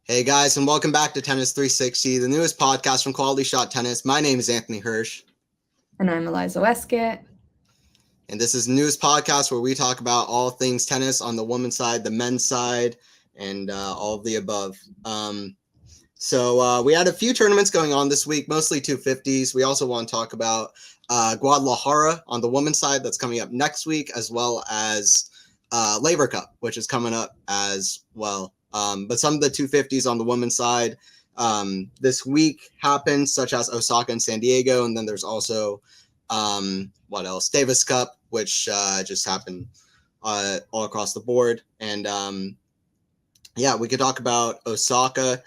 Hey guys, and welcome back to Tennis 360, the newest podcast from QualityShot Tennis. My name is Anthony Hirsch. And I'm Eliza Wastcoat. And this is the newest podcast where we talk about all things tennis on the women's side, the men's side, and all of the above. So we had a few tournaments going on this week, mostly 250s. We also want to talk about Guadalajara on the women's side that's coming up next week, as well as Laver Cup, which is coming up as well. But some of the 250s on the women's side this week happened, such as Osaka and San Diego. And then there's also, what else? Davis Cup, which just happened all across the board. And yeah, we could talk about Osaka.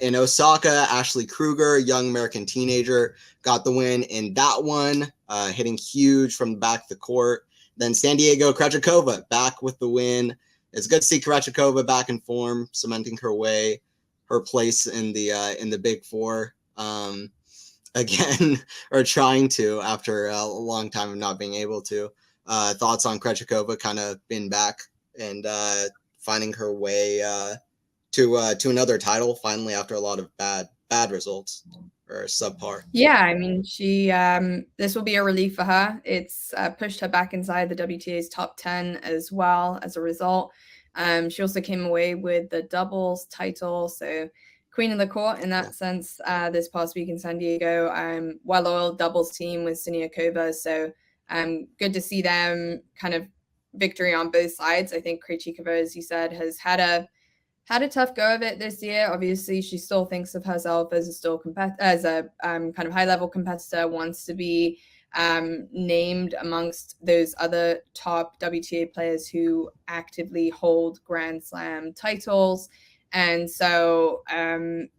In Osaka, Ashley Kruger, young American teenager, got the win in that one, hitting huge from the back of the court. Then San Diego, Krejcikova back with the win. It's good to see Krejcikova back in form, cementing her place in the Big Four again, or trying to after a long time of not being able to. Thoughts on Krejcikova kind of been back and finding her way to another title finally after a lot of bad results or subpar. Yeah, I mean, she this will be a relief for her. It's pushed her back inside the WTA's top 10 as well as a result. She also came away with the doubles title, so queen of the court in that sense this past week in San Diego. Well-oiled doubles team with Siniakova, so good to see them kind of victory on both sides. I think Krejcikova, as you said, has had a tough go of it this year. Obviously, she still thinks of herself as a kind of high-level competitor, wants to be named amongst those other top WTA players who actively hold Grand Slam titles. And so, kind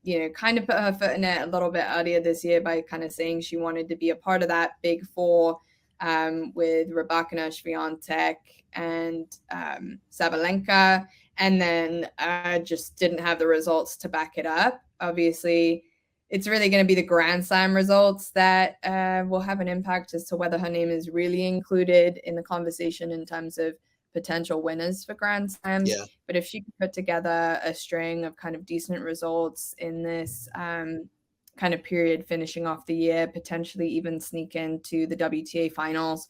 of put her foot in it a little bit earlier this year by kind of saying she wanted to be a part of that Big Four with Rybakina, Swiatek, and Sabalenka. And then just didn't have the results to back it up. Obviously, it's really going to be the Grand Slam results that will have an impact as to whether her name is really included in the conversation in terms of potential winners for Grand Slams. Yeah. But if she could put together a string of kind of decent results in this kind of period finishing off the year, potentially even sneak into the WTA finals,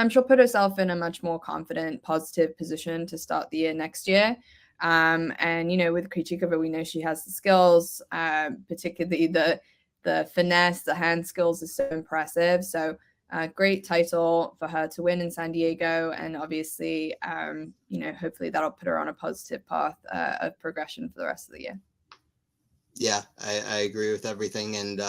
she'll put herself in a much more confident, positive position to start the year next year. And, with Krejcikova, we know she has the skills, particularly the finesse, the hand skills is so impressive. So great title for her to win in San Diego. And obviously, hopefully that'll put her on a positive path of progression for the rest of the year. Yeah, I agree with everything. And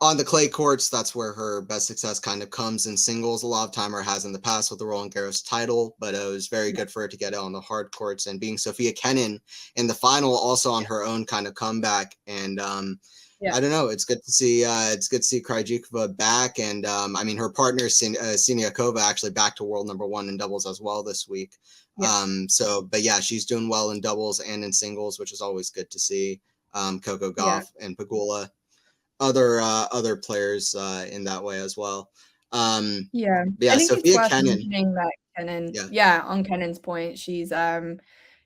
on the clay courts, that's where her best success kind of comes in singles a lot of time, or has in the past with the Roland Garros title. But it was very good for her to get it on the hard courts, and being Sofia Kenin in the final also on her own kind of comeback. And I don't know, it's good to see Krejcikova back, and her partner Siniakova actually back to world number one in doubles as well this week. But yeah, she's doing well in doubles and in singles, which is always good to see. Coco Gauff and Pegula. Other players in that way as well. I think Sofia Kenin. On Kenin's point, she's been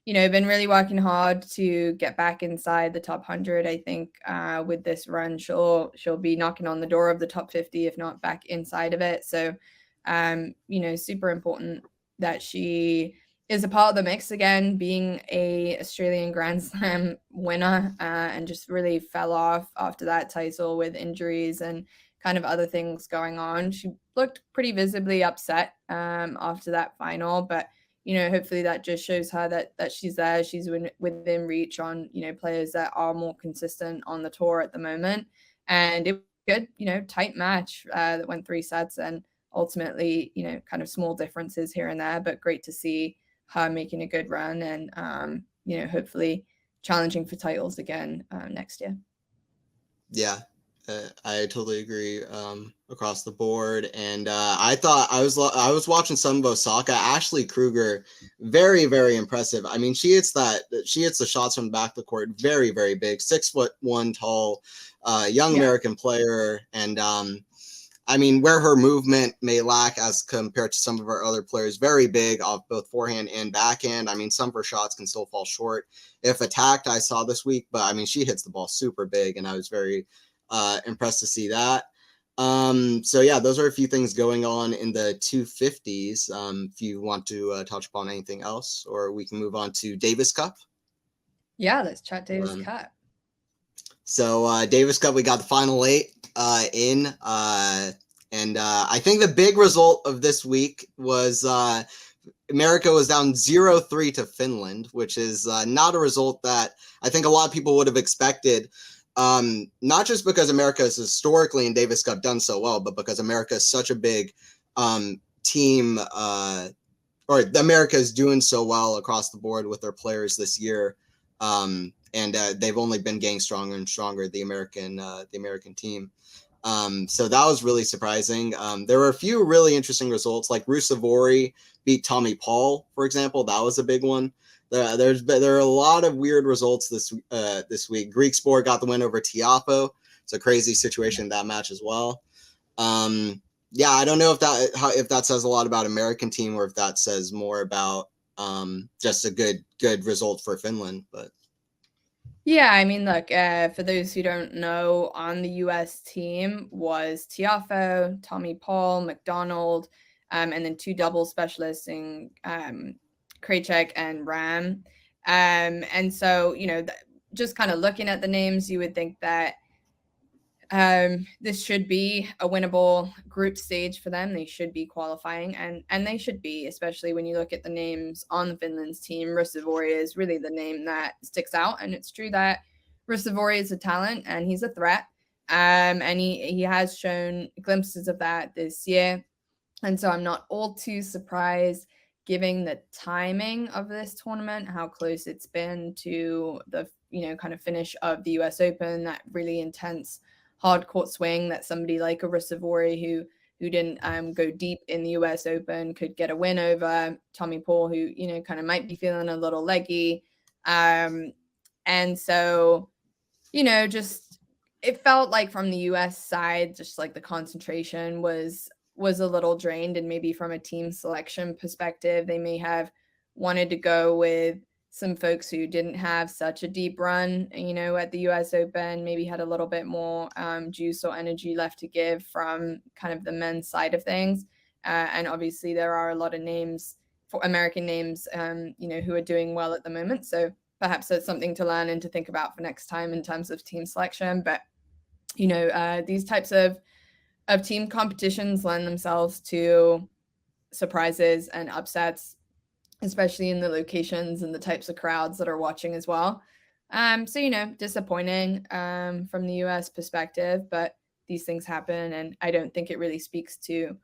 really working hard to get back inside the top 100. I think with this run, she'll be knocking on the door of the top 50, if not back inside of it. So super important that she is a part of the mix again, being a Australian Grand Slam winner, and just really fell off after that title with injuries and kind of other things going on. She looked pretty visibly upset after that final, but hopefully that just shows her that she's there, she's within reach on players that are more consistent on the tour at the moment. And it was good, tight match that went 3 sets, and ultimately kind of small differences here and there, but great to see her making a good run and hopefully challenging for titles again next year. Yeah, I totally agree across the board. And I thought I was watching some of Osaka. Ashley Kruger, very, very impressive. I mean, she hits the shots from the back of the court, very, very big, 6'1" tall, young American player. And I mean, where her movement may lack as compared to some of our other players, very big off both forehand and backhand. I mean, some of her shots can still fall short if attacked, I saw this week, but I mean, she hits the ball super big, and I was very impressed to see that. So yeah, those are a few things going on in the 250s. If you want to touch upon anything else, or we can move on to Davis Cup. Yeah, let's chat Davis Cup. So Davis Cup, we got the final 8 in, and I think the big result of this week was America was down 0-3 to Finland, which is not a result that I think a lot of people would have expected. Not just because America has historically in Davis Cup done so well, but because America is such a big team, or America is doing so well across the board with their players this year. And they've only been getting stronger and stronger, the American team. So that was really surprising. There were a few really interesting results, like Ruusuvuori beat Tommy Paul, for example. That was a big one. There are a lot of weird results this week. Greek Sport got the win over Tiafoe. It's a crazy situation in that match as well. Yeah, I don't know if that says a lot about American team or if that says more about just a good result for Finland, but. Yeah, I mean, look, for those who don't know, on the U.S. team was Tiafoe, Tommy Paul, McDonald, and then 2 double specialists in Krejcik and Ram. And so, just kind of looking at the names, you would think that this should be a winnable group stage for them. They should be qualifying, and they should be, especially when you look at the names on Finland's team. Ruusuvuori is really the name that sticks out, and it's true that Ruusuvuori is a talent and he's a threat, and he has shown glimpses of that this year. And so I'm not all too surprised, given the timing of this tournament, how close it's been to the kind of finish of the US Open, that really intense hard court swing that somebody like a Ruusuvuori who didn't go deep in the US Open could get a win over Tommy Paul, who kind of might be feeling a little leggy. And so just it felt like from the US side, just like the concentration was a little drained, and maybe from a team selection perspective, they may have wanted to go with some folks who didn't have such a deep run, at the US Open, maybe had a little bit more juice or energy left to give from kind of the men's side of things. And obviously there are a lot of names, for American names, who are doing well at the moment. So perhaps that's something to learn and to think about for next time in terms of team selection. But, these types of team competitions lend themselves to surprises and upsets, especially in the locations and the types of crowds that are watching as well. So, disappointing from the US perspective, but these things happen, and I don't think it really speaks to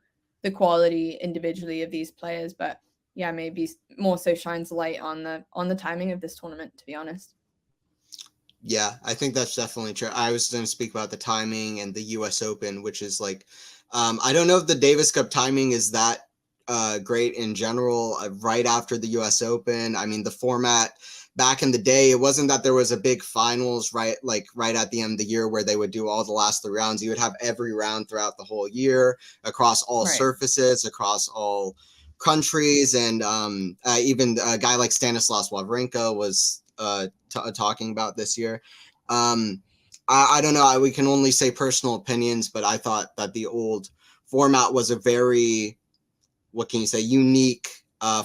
the quality individually of these players, but yeah, maybe more so shines light on the timing of this tournament, to be honest. Yeah, I think that's definitely true. I was going to speak about the timing and the US Open, which is like, I don't know if the Davis Cup timing is that great in general, right after the US Open. I mean, the format back in the day, it wasn't that there was a big finals, right at the end of the year where they would do all the last 3 rounds. You would have every round throughout the whole year across all surfaces, across all countries. And even a guy like Stanislav Wawrinka was talking about this year. I don't know. We can only say personal opinions, but I thought that the old format was a very, what can you say, unique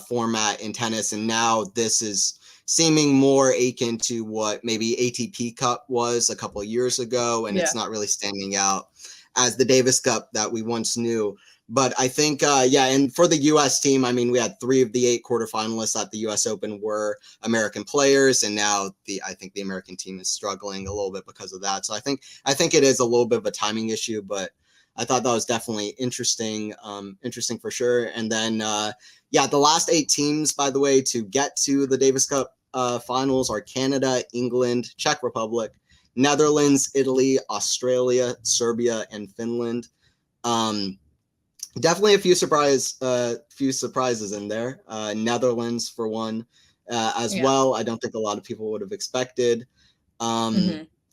format in tennis. And now this is seeming more akin to what maybe ATP Cup was a couple of years ago. And it's not really standing out as the Davis Cup that we once knew. But I think, and for the U.S. team, I mean, we had 3 of the 8 quarterfinalists at the U.S. Open were American players, and now I think the American team is struggling a little bit because of that. So I think it is a little bit of a timing issue, but I thought that was definitely interesting for sure. And then, the last 8 teams, by the way, to get to the Davis Cup finals are Canada, England, Czech Republic, Netherlands, Italy, Australia, Serbia, and Finland. Definitely a few surprises in there. Netherlands for one, as well. I don't think a lot of people would have expected.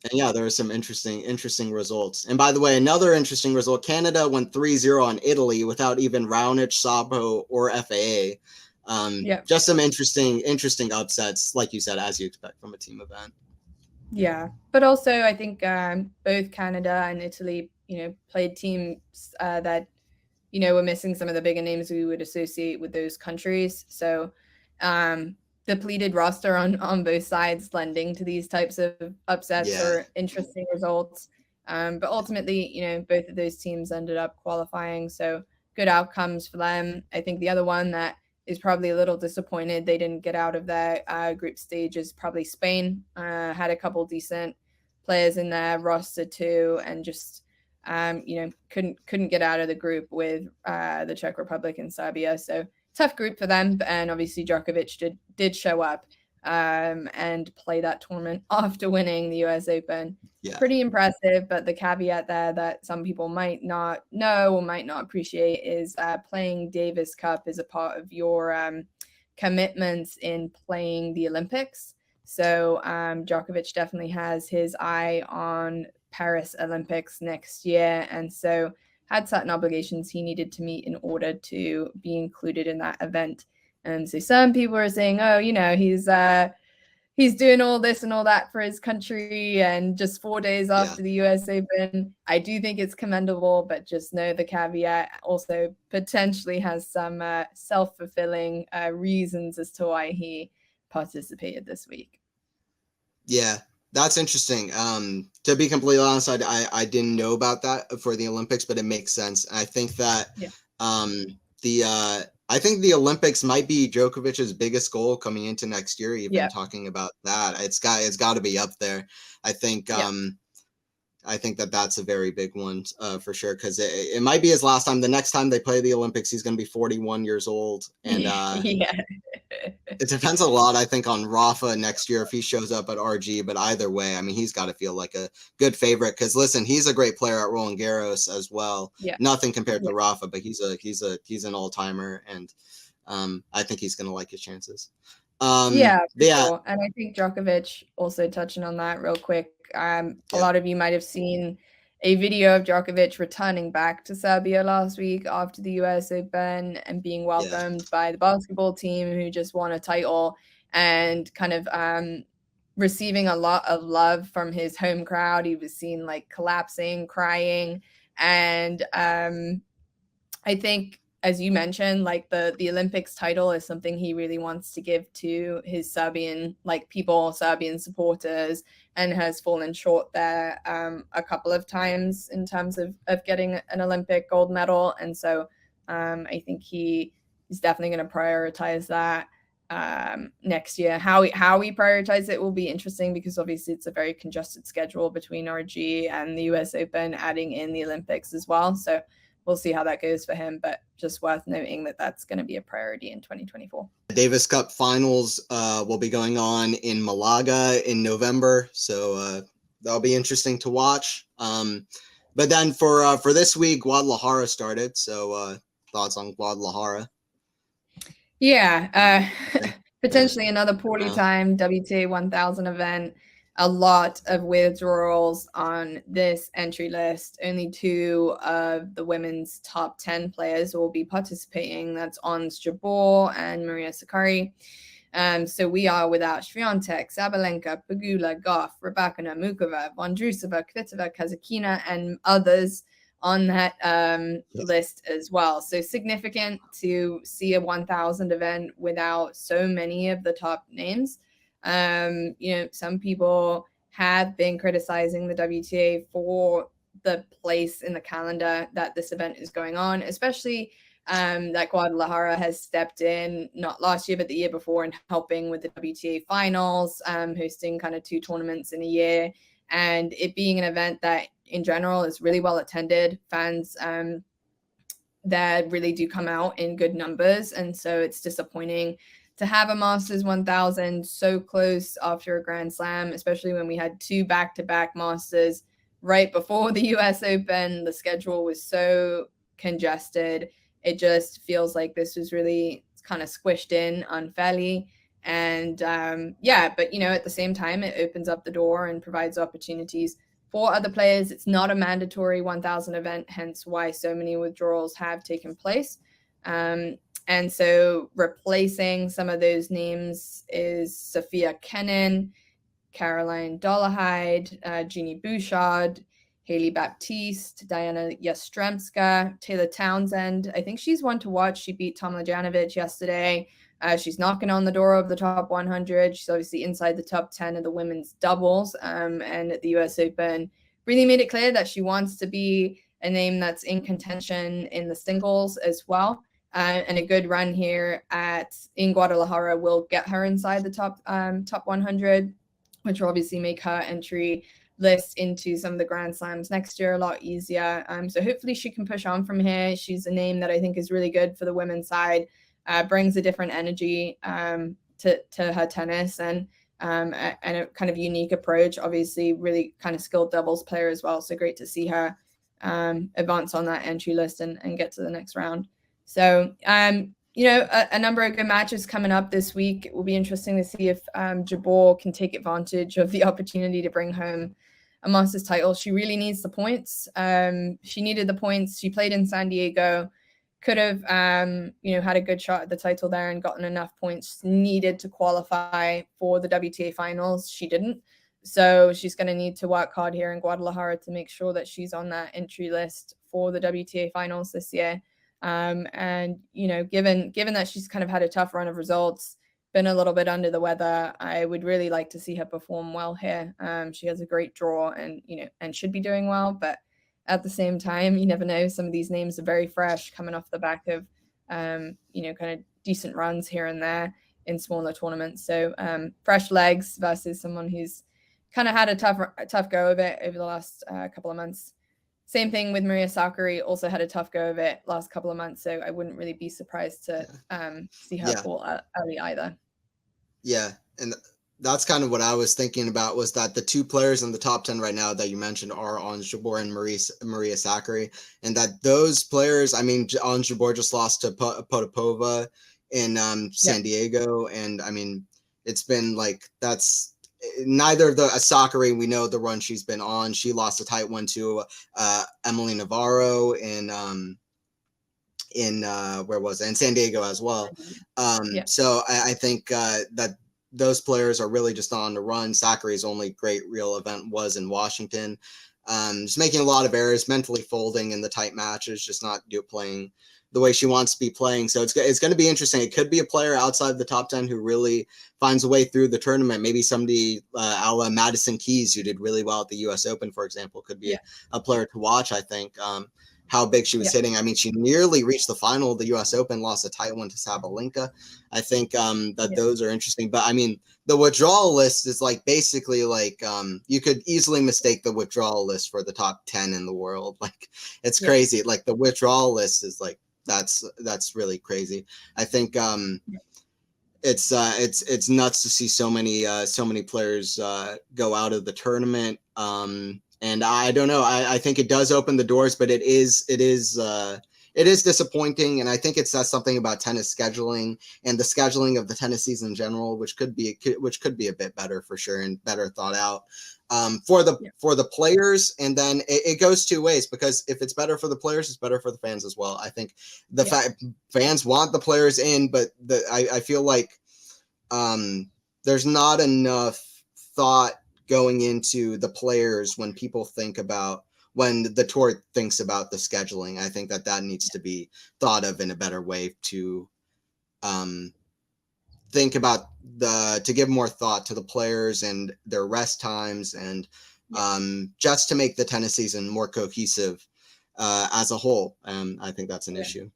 And yeah, there were some interesting results. And by the way, another interesting result, Canada went 3-0 on Italy without even Raonic, Sabo, or FAA. Just some interesting upsets, like you said, as you expect from a team event. Yeah, but also I think both Canada and Italy, played teams that, were missing some of the bigger names we would associate with those countries. So depleted roster on both sides lending to these types of upsets or interesting results. But ultimately, both of those teams ended up qualifying. So good outcomes for them. I think the other one that is probably a little disappointed they didn't get out of their group stage is probably Spain. Had a couple decent players in their roster too, and just couldn't get out of the group with the Czech Republic and Serbia. So tough group for them. And obviously Djokovic did show up and play that tournament after winning the US Open. Yeah. Pretty impressive, but the caveat there that some people might not know or might not appreciate is playing Davis Cup is a part of your commitments in playing the Olympics. So Djokovic definitely has his eye on Paris Olympics next year, and so had certain obligations he needed to meet in order to be included in that event. And so some people are saying, oh, he's doing all this and all that for his country, and just 4 days after the US Open. I do think it's commendable, but just know the caveat also potentially has some self-fulfilling reasons as to why he participated this week. Yeah, that's interesting. To be completely honest, I didn't know about that for the Olympics, but it makes sense. I think that I think the Olympics might be Djokovic's biggest goal coming into next year. Even talking about that, it's got to be up there. I think I think that's a very big one for sure, because it might be his last time. The next time they play the Olympics, he's going to be 41 years old, and it depends a lot, I think, on Rafa next year if he shows up at RG. But either way, I mean, he's got to feel like a good favorite, because listen, he's a great player at Roland Garros as well. Nothing compared to Rafa, but he's an all-timer, and I think he's going to like his chances. Sure. And I think Djokovic, also touching on that real quick, a lot of you might have seen a video of Djokovic returning back to Serbia last week after the US Open and being welcomed by the basketball team who just won a title, and kind of receiving a lot of love from his home crowd. He was seen like collapsing, crying, and I think, as you mentioned, like the Olympics title is something he really wants to give to his Serbian Serbian supporters, and has fallen short there a couple of times in terms of getting an Olympic gold medal. And so I think he's definitely going to prioritize that next year. How he prioritizes it will be interesting, because obviously it's a very congested schedule between RG and the US Open, adding in the Olympics as well. So we'll see how that goes for him, but just worth noting that that's going to be a priority in 2024. Davis Cup finals will be going on in Malaga in November, so that'll be interesting to watch. But then for this week, Guadalajara started. So thoughts on Guadalajara? Yeah, potentially another poorly timed WTA 1000 event. A lot of withdrawals on this entry list. Only 2 of the women's top 10 players will be participating. That's Ons Jabeur and Maria Sakkari. So we are without Swiatek, Sabalenka, Pegula, Gauff, Rybakina, Muchova, Vondrousova, Kvitova, Kasatkina, and others on that list as well. So significant to see a 1000 event without so many of the top names. Some people have been criticizing the WTA for the place in the calendar that this event is going on, especially that Guadalajara has stepped in, not last year, but the year before, and helping with the WTA finals, hosting kind of 2 tournaments in a year, and it being an event that in general is really well attended. Fans that really do come out in good numbers. And so it's disappointing to have a Masters 1000 so close after a Grand Slam, especially when we had 2 back-to-back Masters right before the US Open. The schedule was so congested. It just feels like this was really kind of squished in unfairly. And but at the same time, it opens up the door and provides opportunities for other players. It's not a mandatory 1,000 event, hence why so many withdrawals have taken place. And so replacing some of those names is Sophia Kenin, Caroline Dollarhide, Jeannie Bouchard, Haley Baptiste, Diana Yastremska, Taylor Townsend. I think she's one to watch. She beat Tomljanovic yesterday. She's knocking on the door of the top 100. She's obviously inside the top 10 of the women's doubles. And at the US Open, really made it clear that she wants to be a name that's in contention in the singles as well. And a good run here in Guadalajara will get her inside the top 100, which will obviously make her entry list into some of the Grand Slams next year a lot easier. So hopefully she can push on from here. She's a name that I think is really good for the women's side, brings a different energy to her tennis and a kind of unique approach. Obviously, really kind of skilled doubles player as well. So great to see her advance on that entry list and get to the next round. So, a number of good matches coming up this week. It will be interesting to see if Jabeur can take advantage of the opportunity to bring home a Masters title. She really needs the points. She needed the points. She played in San Diego, could have, had a good shot at the title there and gotten enough points needed to qualify for the WTA finals. She didn't. So she's going to need to work hard here in Guadalajara to make sure that she's on that entry list for the WTA finals this year. And given that she's kind of had a tough run of results, been a little bit under the weather, I would really like to see her perform well here. She has a great draw and should be doing well, but at the same time, you never know. Some of these names are very fresh, coming off the back of, kind of decent runs here and there in smaller tournaments. So fresh legs versus someone who's kind of had a tough go of it over the last couple of months. Same thing with Maria Sakkari, also had a tough go of it last couple of months. So I wouldn't really be surprised to see her fall early either. Yeah. And that's kind of what I was thinking about, was that the two players in the top 10 right now that you mentioned are Ons Jabeur and Maria Sakkari. And that those players, Ons Jabeur just lost to Potapova in San Diego. And it's been like, that's neither of the Sakkari, we know the run she's been on. She lost a tight one to Emily Navarro in where was it? In San Diego as well. So I think that those players are really just on the run. Sakkari's only great real event was in Washington. Just making a lot of errors, mentally folding in the tight matches, just not playing the way she wants to be playing. So it's going to be interesting. It could be a player outside the top 10 who really finds a way through the tournament. Maybe somebody a la Madison Keys, who did really well at the US Open, for example, could be a player to watch, I think. How big she was hitting. She nearly reached the final of the US Open, lost a tight one to Sabalenka. I think those are interesting. But the withdrawal list is basically you could easily mistake the withdrawal list for the top 10 in the world. It's crazy. The withdrawal list is that's really crazy. I think it's nuts to see so many players go out of the tournament. And I don't know. I think it does open the doors, but it is disappointing. And I think it says something about tennis scheduling and the scheduling of the tennis season in general, which could be a bit better for sure and better thought out for the players. And then it goes two ways, because if it's better for the players, it's better for the fans as well. I think fans want the players in, but I feel like there's not enough thought going into the players when the tour thinks about the scheduling. I think that needs to be thought of in a better way to think about to give more thought to the players and their rest times, and just to make the tennis season more cohesive as a whole. I think that's an issue.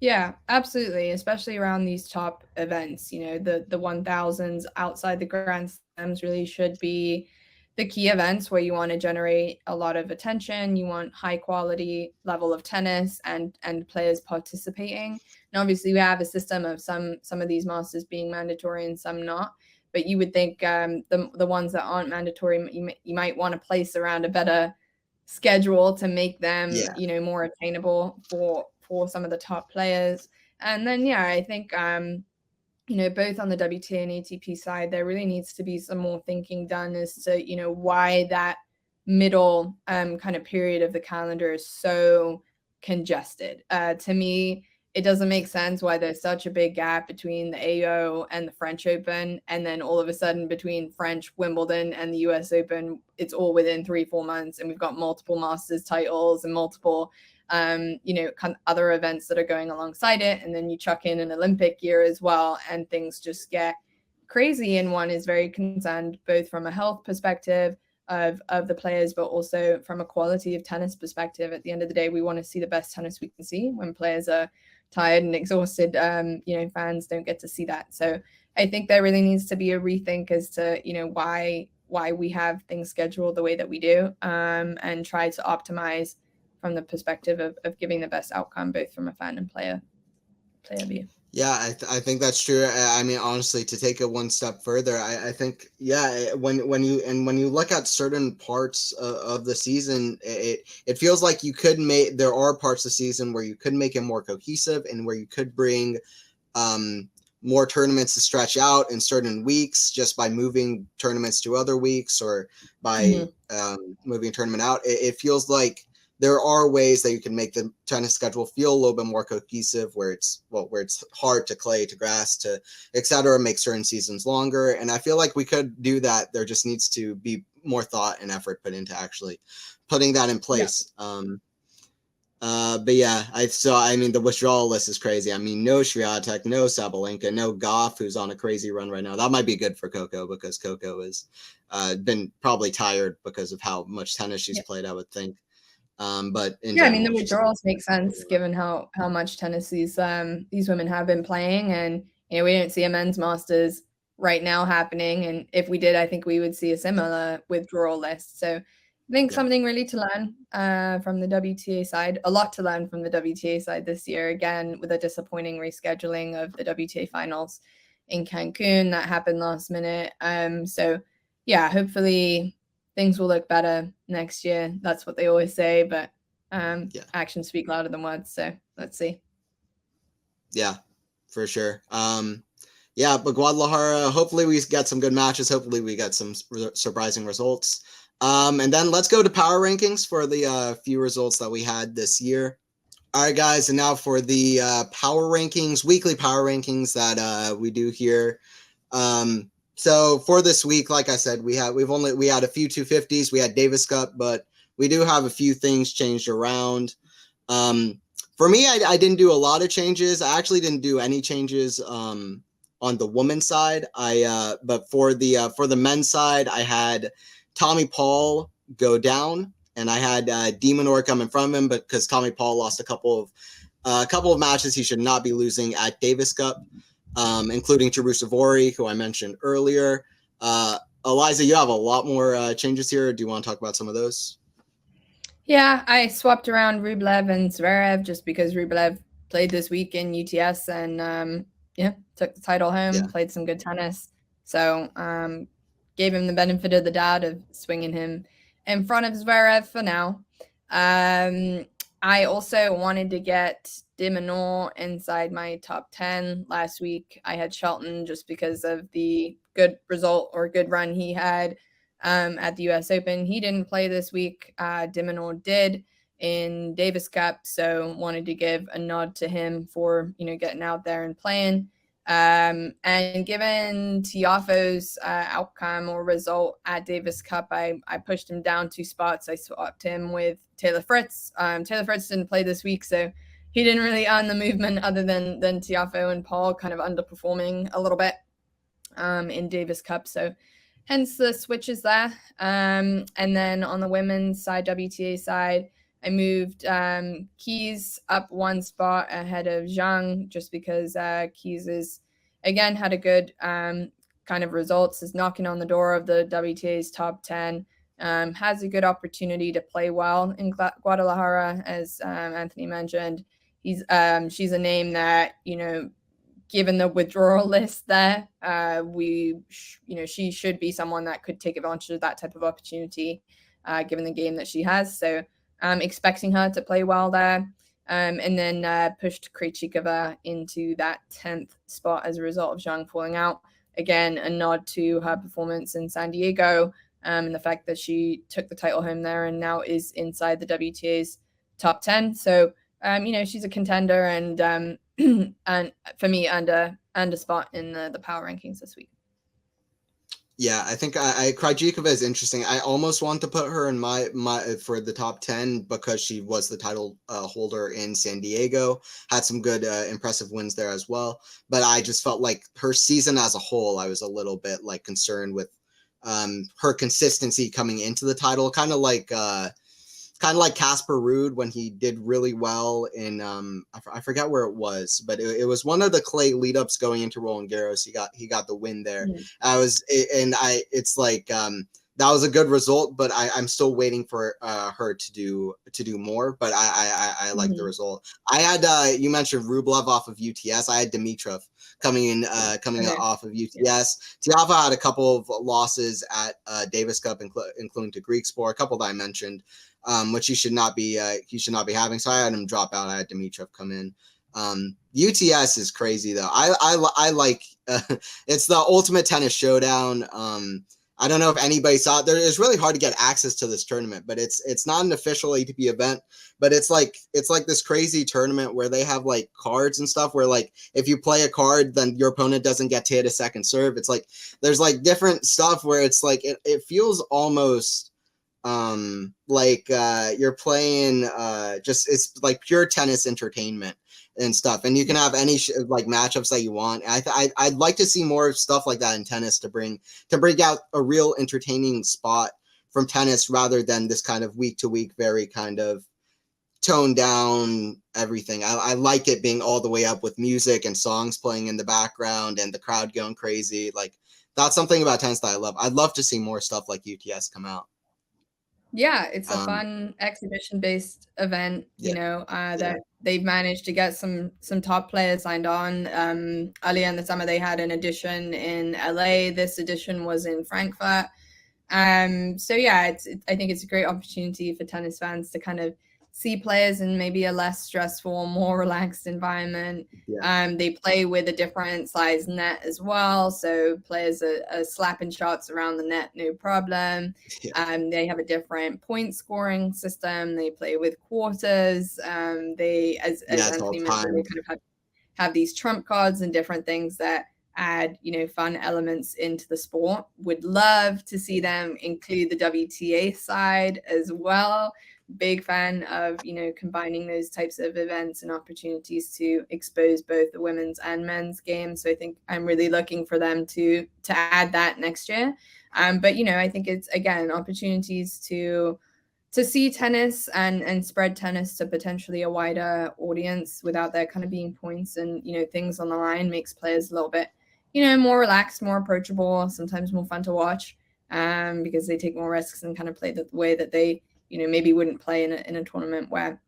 Yeah, absolutely. Especially around these top events, the 1000s outside the Grand Slams really should be the key events where you want to generate a lot of attention. You want high quality level of tennis and players participating. And obviously we have a system of some of these masters being mandatory and some not. But you would think the ones that aren't mandatory, you might want to place around a better schedule to make them more attainable for some of the top players. And then I think both on the WTA and ATP side, there really needs to be some more thinking done as to, why that middle kind of period of the calendar is so congested. To me, it doesn't make sense why there's such a big gap between the AO and the French Open, and then all of a sudden between French, Wimbledon, and the US Open, it's all within 3-4 months, and we've got multiple Masters titles and multiple kind of other events that are going alongside it. And then you chuck in an Olympic year as well, and things just get crazy. And one is very concerned both from a health perspective of the players, but also from a quality of tennis perspective. At the end of the day, we want to see the best tennis we can see. When players are tired and exhausted, fans don't get to see that. So I think there really needs to be a rethink as to, why we have things scheduled the way that we do, and try to optimize from the perspective of giving the best outcome, both from a fan and player view. Yeah, I think that's true. I mean, honestly, to take it one step further, I think, when you look at certain parts of the season, it feels like there are parts of the season where you could make it more cohesive, and where you could bring more tournaments to stretch out in certain weeks just by moving tournaments to other weeks, or by moving a tournament out. It feels like there are ways that you can make the tennis schedule feel a little bit more cohesive, where it's hard to clay, to grass, to et cetera, make certain seasons longer. And I feel like we could do that. There just needs to be more thought and effort put into actually putting that in place. Yeah. But yeah, the withdrawal list is crazy. I mean, no Swiatek, no Sabalenka, no Gauff, who's on a crazy run right now. That might be good for Coco, because Coco has been probably tired because of how much tennis she's played, I would think. But the withdrawals make sense given how much tennis these women have been playing, and we don't see a men's Masters right now happening, and if we did, I think we would see a similar withdrawal list. So I think something really to learn from the WTA side, a lot to learn from the WTA side this year, again with a disappointing rescheduling of the WTA finals in Cancun that happened last minute. So yeah, hopefully things will look better next year. That's what they always say, but actions speak louder than words. So let's see. Yeah, for sure. But Guadalajara, hopefully we get some good matches. Hopefully we get some surprising results. And then let's go to power rankings for the few results that we had this year. All right, guys, and now for the power rankings, weekly power rankings that we do here. So for this week, like I said, we had a few 250s. We had Davis Cup, but we do have a few things changed around. For me, I didn't do a lot of changes. I actually didn't do any changes on the women's side. But for the men's side, I had Tommy Paul go down, and I had De Minaur come in front of him, but because Tommy Paul lost a couple of matches he should not be losing at Davis Cup. Including Tarusavori, who I mentioned earlier. Eliza, you have a lot more changes here. Do you want to talk about some of those? Yeah, I swapped around Rublev and Zverev just because Rublev played this week in UTS and took the title home, played some good tennis. So gave him the benefit of the doubt of swinging him in front of Zverev for now. I also wanted to get De Minaur inside my top 10 last week. I had Shelton just because of the good result or good run he had at the US Open. He didn't play this week. De Minaur did in Davis Cup, so wanted to give a nod to him for getting out there and playing. And given Tiafoe's outcome or result at Davis Cup, I pushed him down 2 spots. I swapped him with Taylor Fritz. Taylor Fritz didn't play this week, so he didn't really earn the movement other than Tiafoe and Paul kind of underperforming a little bit in Davis Cup. So hence the switches there. And then on the women's side, WTA side, I moved Keys up 1 spot ahead of Zhang just because Keys is, again, had a good kind of results, is knocking on the door of the WTA's top 10, has a good opportunity to play well in Guadalajara, as Anthony mentioned. She's a name that, given the withdrawal list there, she should be someone that could take advantage of that type of opportunity, given the game that she has. So I'm expecting her to play well there. and then pushed Krejcikova into that 10th spot as a result of Zhang falling out. Again, a nod to her performance in San Diego, and the fact that she took the title home there and now is inside the WTA's top 10. So, she's a contender, and and for me, earned a spot in the power rankings this week. Yeah, I think Krejcikova is interesting. I almost want to put her in my for the top 10 because she was the title holder in San Diego, had some good impressive wins there as well. But I just felt like her season as a whole, I was a little bit like concerned with her consistency coming into the title, kind of like Casper Ruud when he did really well in I forget where it was, but it was one of the clay lead-ups going into Roland Garros. He got the win there. It's like that was a good result, but I'm still waiting for her to do more. But I like the result. I had you mentioned Rublev off of UTS. I had Dimitrov coming off of UTS. Tiafoe had a couple of losses at Davis Cup, including to Griekspoor, a couple that I mentioned. Which he should not be having. So I had him drop out. I had Dimitrov come in. UTS is crazy though. I like it's the ultimate tennis showdown. I don't know if anybody saw it. It's really hard to get access to this tournament, but it's not an official ATP event, but it's like this crazy tournament where they have like cards and stuff where like if you play a card, then your opponent doesn't get to hit a second serve. It's like there's like different stuff where it's like it feels almost you're playing just it's like pure tennis entertainment and stuff, and you can have any like matchups that you want. I'd like to see more stuff like that in tennis to bring out a real entertaining spot from tennis rather than this kind of week to week very kind of toned down everything. I like it being all the way up with music and songs playing in the background and the crowd going crazy. Like that's something about tennis that I love. I'd love to see more stuff like UTS come out. Yeah, it's a fun exhibition-based event, that they've managed to get some top players signed on. Earlier in the summer, they had an edition in LA. This edition was in Frankfurt. So yeah, I think it's a great opportunity for tennis fans to kind of see players in maybe a less stressful, more relaxed environment. They play with a different size net as well, so players are slapping shots around the net, no problem. They have a different point scoring system. They play with quarters. They, as Anthony mentioned, they kind of have these trump cards and different things that add, fun elements into the sport. Would love to see them include the WTA side as well. Big fan of, combining those types of events and opportunities to expose both the women's and men's games. So I think I'm really looking for them to add that next year. But, I think it's, again, opportunities to see tennis and spread tennis to potentially a wider audience without there kind of being points and, things on the line makes players a little bit, more relaxed, more approachable, sometimes more fun to watch because they take more risks and kind of play the way that they, maybe wouldn't play in a tournament where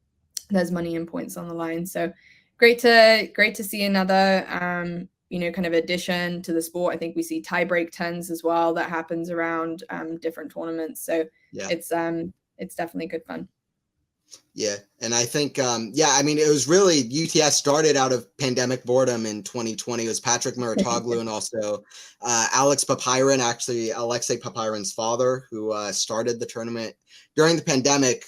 there's money and points on the line. So great to see another, kind of addition to the sport. I think we see tiebreak tens as well that happens around different tournaments. So it's definitely good fun. Yeah. And I think, it was really UTS started out of pandemic boredom in 2020. It was Patrick Muratoglu and also Alexei Papirin's father who started the tournament during the pandemic.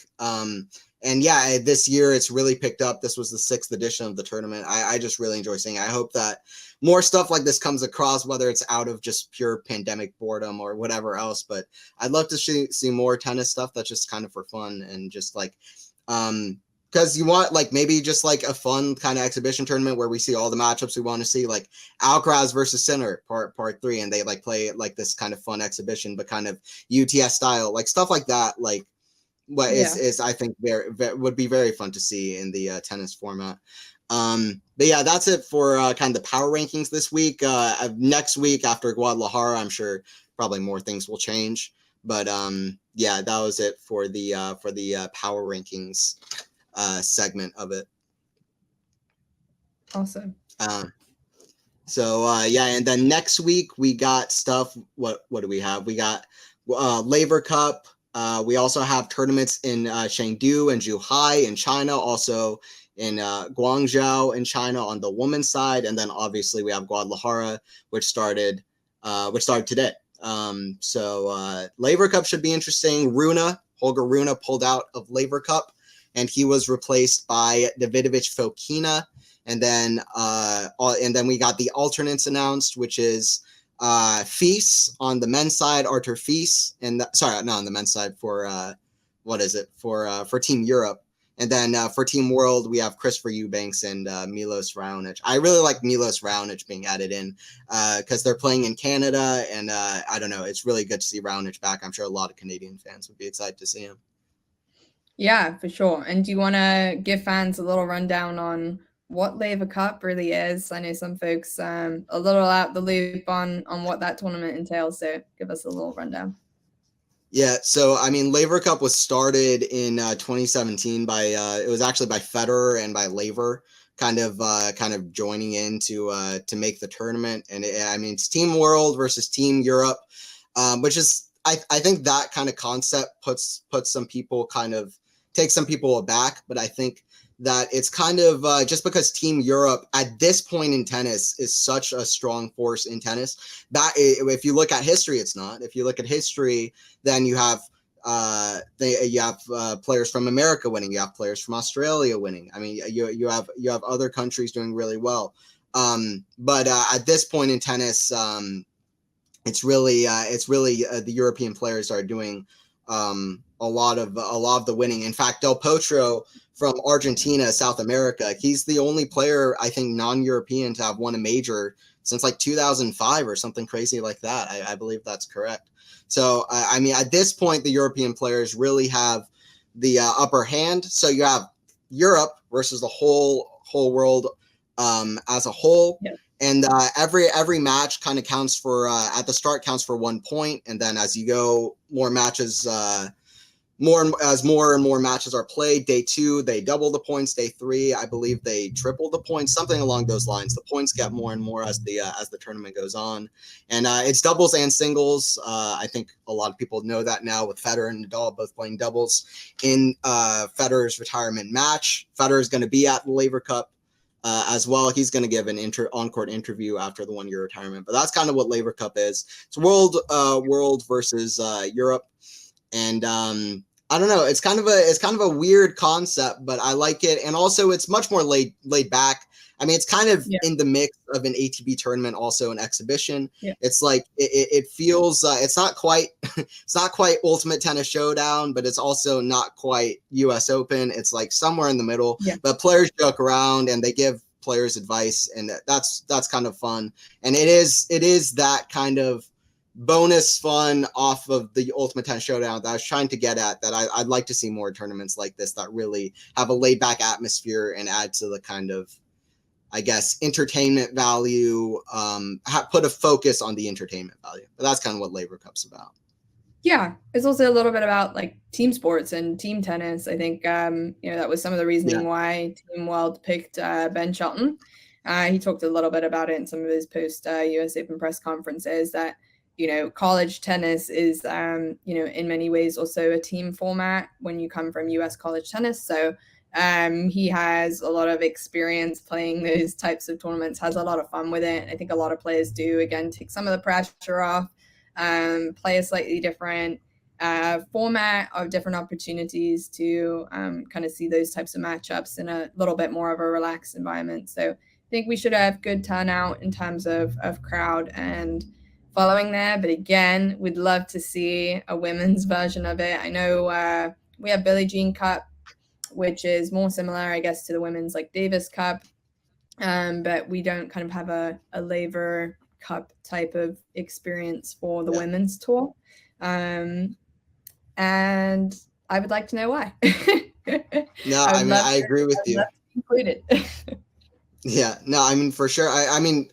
This year it's really picked up. This was the 6th edition of the tournament. I just really enjoy seeing it. I hope that more stuff like this comes across, whether it's out of just pure pandemic boredom or whatever else. But I'd love to see more tennis stuff that's just kind of for fun and just like, because you want like maybe just like a fun kind of exhibition tournament where we see all the matchups we want to see, like Alcaraz versus Sinner part 3, and they like play like this kind of fun exhibition but kind of UTS style, like stuff like that, like what is I think very would be very fun to see in the tennis format. But yeah, that's it for kind of the power rankings this week. Next week after Guadalajara, I'm sure probably more things will change. But that was it for the power rankings segment of it. Awesome. And then next week we got stuff. What do we have? We got Laver Cup. We also have tournaments in Chengdu and Zhuhai in China, also in Guangzhou in China on the women's side, and then obviously we have Guadalajara, which started today. So Laver Cup should be interesting. Holger Rune pulled out of Laver Cup, and he was replaced by Davidovich Fokina. And then we got the alternates announced, which is Fils on the men's side, Artur Fils, and not on the men's side for Team Europe. And then for Team World, we have Christopher Eubanks and Milos Raonic. I really like Milos Raonic being added in because they're playing in Canada, and I don't know, it's really good to see Raonic back. I'm sure a lot of Canadian fans would be excited to see him. Yeah, for sure. And do you want to give fans a little rundown on what Laver Cup really is? I know some folks a little out the loop on what that tournament entails, so give us a little rundown. Yeah, so I mean, Laver Cup was started in 2017 by it was actually by Federer and by Laver kind of joining in to make the tournament. And it's Team World versus Team Europe, which is I think that kind of concept puts some people takes some people aback, but I think that it's kind of just because Team Europe at this point in tennis is such a strong force in tennis. That if you look at history, it's not. If you look at history, then you have players from America winning. You have players from Australia winning. I mean, you have other countries doing really well. But at this point in tennis, it's really the European players are doing a lot of the winning. In fact, Del Potro from Argentina, South America, he's the only player, I think, non-European to have won a major since like 2005 or something crazy like that. I believe that's correct. So, at this point, the European players really have the upper hand. So you have Europe versus the whole world as a whole. Yeah. And every match kind of counts for, at the start counts for 1 point. And then as you go, more and more matches are played. Day 2, they double the points. Day 3, I believe they triple the points, something along those lines. The points get more and more as the tournament goes on. And it's doubles and singles. I think a lot of people know that now with Federer and Nadal both playing doubles in Federer's retirement match. Federer is going to be at the Laver Cup as well. He's going to give an on-court interview after the 1-year retirement. But that's kind of what Laver Cup is. It's world versus Europe. And I don't know. It's kind of a weird concept, but I like it. And also, it's much more laid back. I mean, it's kind of in the mix of an ATP tournament, also an exhibition. Yeah. It's like it feels. It's not quite Ultimate Tennis Showdown, but it's also not quite U.S. Open. It's like somewhere in the middle. Yeah. But players joke around and they give players advice, and that's kind of fun. And it is that kind of bonus fun off of the Ultimate Tennis Showdown that I was trying to get at, that I'd like to see more tournaments like this that really have a laid back atmosphere and add to the kind of, I guess, entertainment value, put a focus on the entertainment value. But that's kind of what Laver Cup's about. Yeah. It's also a little bit about like team sports and team tennis. I think, that was some of the reasoning why Team World picked Ben Shelton. He talked a little bit about it in some of his post US Open press conferences that, college tennis is, in many ways also a team format when you come from US college tennis. So he has a lot of experience playing those types of tournaments, has a lot of fun with it. I think a lot of players do, again, take some of the pressure off, play a slightly different format of different opportunities to kind of see those types of matchups in a little bit more of a relaxed environment. So I think we should have good turnout in terms of crowd and following there. But again, we'd love to see a women's version of it. I know we have Billie Jean Cup, which is more similar, I guess, to the women's like Davis Cup. But we don't kind of have a Laver Cup type of experience for the women's tour. And I would like to know why. No, I agree with you. Included. Yeah, no, for sure. I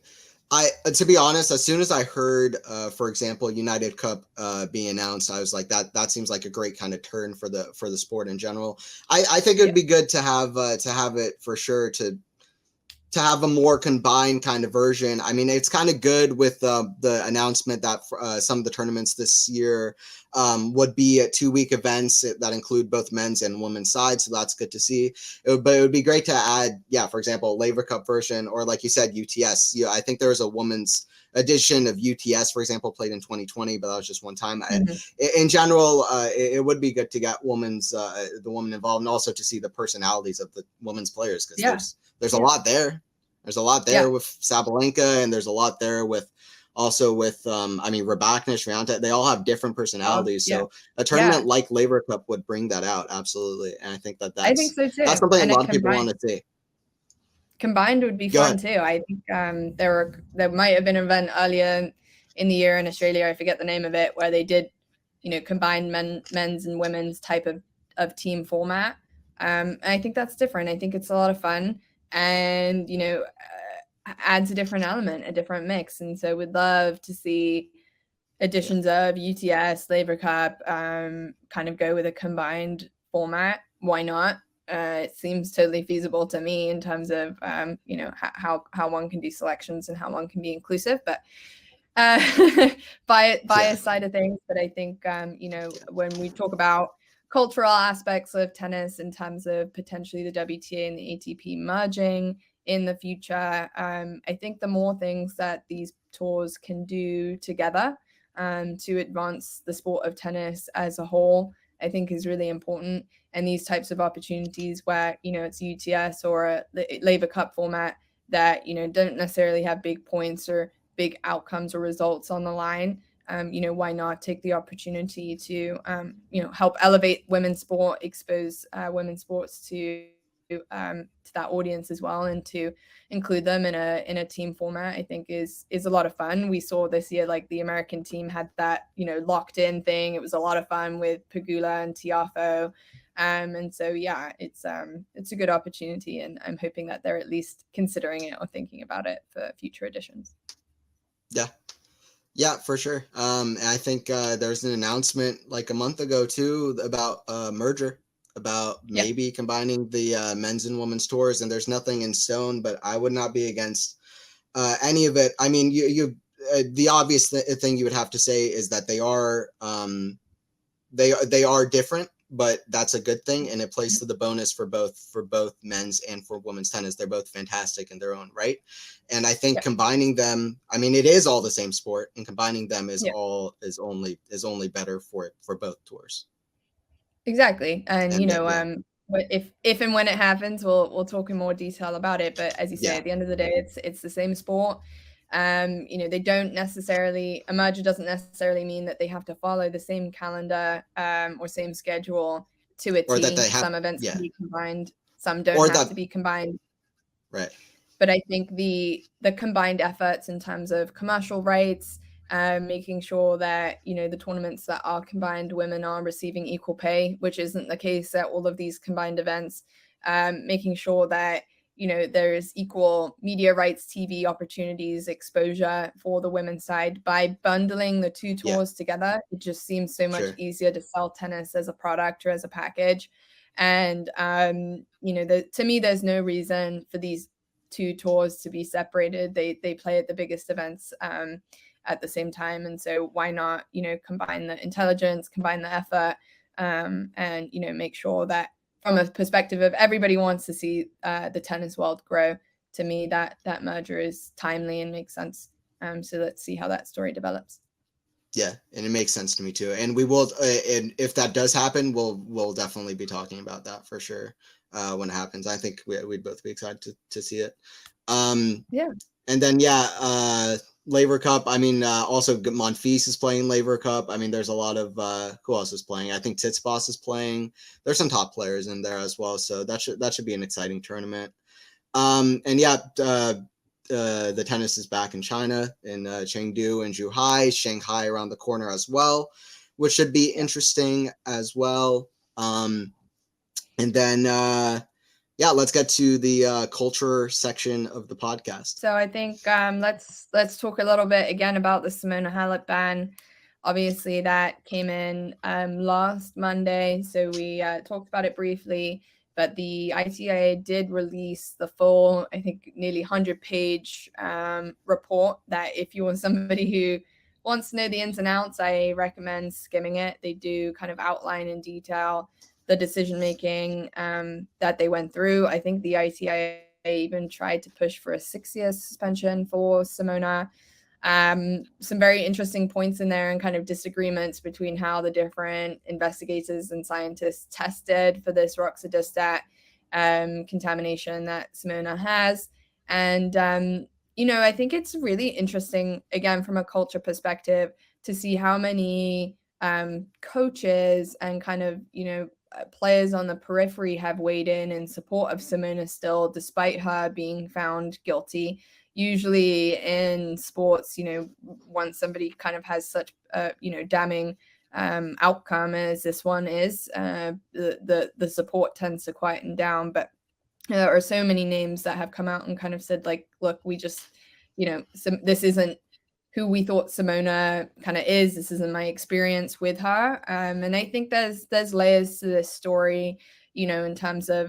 to be honest, as soon as I heard, for example, United Cup being announced, I was like, that seems like a great kind of turn for the sport in general. I think it would be good to have it for sure to to have a more combined kind of version. I mean, it's kind of good with the announcement that some of the tournaments this year would be at 2-week events that include both men's and women's sides. So that's good to see. But it would be great to add, for example, Laver Cup version, or like you said, UTS. I think there was a women's edition of UTS, for example, played in 2020, but that was just one time. In general, it would be good to get the woman involved, and also to see the personalities of the women's players, because there's a lot there. There's a lot there with Sabalenka, and there's a lot there with Rybakina, Swiatek. They all have different personalities. So a tournament like Laver Cup would bring that out, absolutely. And I think that's I think so too. That's something a lot of people want to see. Combined would be fun too. I think there might have been an event earlier in the year in Australia, I forget the name of it, where they did, combine men's and women's type of team format. I think that's different. I think it's a lot of fun, and adds a different element, a different mix. And so we'd love to see editions of UTS, Laver Cup, kind of go with a combined format. Why not? It seems totally feasible to me in terms of how one can do selections and how one can be inclusive, but bias side of things. But I think when we talk about cultural aspects of tennis in terms of potentially the WTA and the ATP merging in the future, I think the more things that these tours can do together to advance the sport of tennis as a whole, I think is really important. And these types of opportunities where, it's UTS or a Laver Cup format that, don't necessarily have big points or big outcomes or results on the line. Why not take the opportunity to, help elevate women's sport, expose women's sports to that audience as well, and to include them in a team format, I think is a lot of fun. We saw this year, like the American team had that, locked in thing. It was a lot of fun with Pegula and Tiafoe. And so, it's a good opportunity, and I'm hoping that they're at least considering it or thinking about it for future editions. Yeah, for sure. And I think there's an announcement like a month ago too about a merger, about maybe combining the men's and women's tours, and there's nothing in stone, but I would not be against any of it. I mean, the obvious thing you would have to say is that they are different, but that's a good thing, and it plays to the bonus for both men's and for women's tennis. They're both fantastic in their own right, and I think combining them, I mean, it is all the same sport, and combining them is only better for both tours. Exactly, and if and when it happens, we'll talk in more detail about it. But as you say, at the end of the day, it's the same sport. They don't necessarily, a merger doesn't necessarily mean that they have to follow the same calendar or same schedule to a team. Some events can be combined, some don't have to be combined. Right. But I think the combined efforts in terms of commercial rights, making sure that, the tournaments that are combined, women are receiving equal pay, which isn't the case at all of these combined events, making sure that, there's equal media rights, TV opportunities, exposure for the women's side. By bundling the two tours together, it just seems so much easier to sell tennis as a product or as a package. And, to me, there's no reason for these two tours to be separated. They play at the biggest events at the same time. And so why not, combine the intelligence, combine the effort, and, make sure that from a perspective of everybody wants to see the tennis world grow. To me, that merger is timely and makes sense. So let's see how that story develops. Yeah, and it makes sense to me too. And we will, and if that does happen, we'll definitely be talking about that for sure when it happens. I think we'd both be excited to see it. And then Laver Cup. I mean, also Monfils is playing Laver Cup. I mean, there's a lot of who else is playing? I think Tsitsipas is playing. There's some top players in there as well, so that should be an exciting tournament. The tennis is back in China, in Chengdu and Zhuhai, Shanghai around the corner as well, which should be interesting as well. And then. Let's get to the culture section of the podcast. So I think let's talk a little bit again about the Simona Halep ban. Obviously, that came in last Monday, so we talked about it briefly but the ITIA did release the full, I think, nearly 100-page report that if you are somebody who wants to know the ins and outs, I recommend skimming it. They do kind of outline in detail the decision-making that they went through. I think the ITIA even tried to push for a 6-year suspension for Simona. Some very interesting points in there and kind of disagreements between how the different investigators and scientists tested for this roxadustat contamination that Simona has. And, I think it's really interesting, again, from a culture perspective, to see how many coaches and kind of, players on the periphery have weighed in support of Simona still, despite her being found guilty. Usually in sports, once somebody kind of has such damning outcome as this one is, the support tends to quieten down. But there are so many names that have come out and kind of said, like, look, we just, this isn't who we thought Simona kind of is. This isn't my experience with her. And I think there's layers to this story, in terms of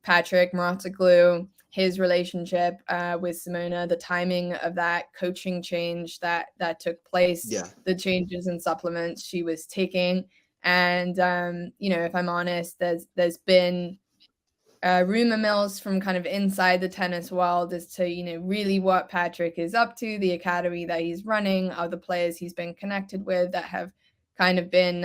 Patrick Mouratoglou, his relationship with Simona, the timing of that coaching change that took place, the changes in supplements she was taking. And, if I'm honest, there's been rumor mills from kind of inside the tennis world as to, really what Patrick is up to, the academy that he's running, other players he's been connected with that have kind of been,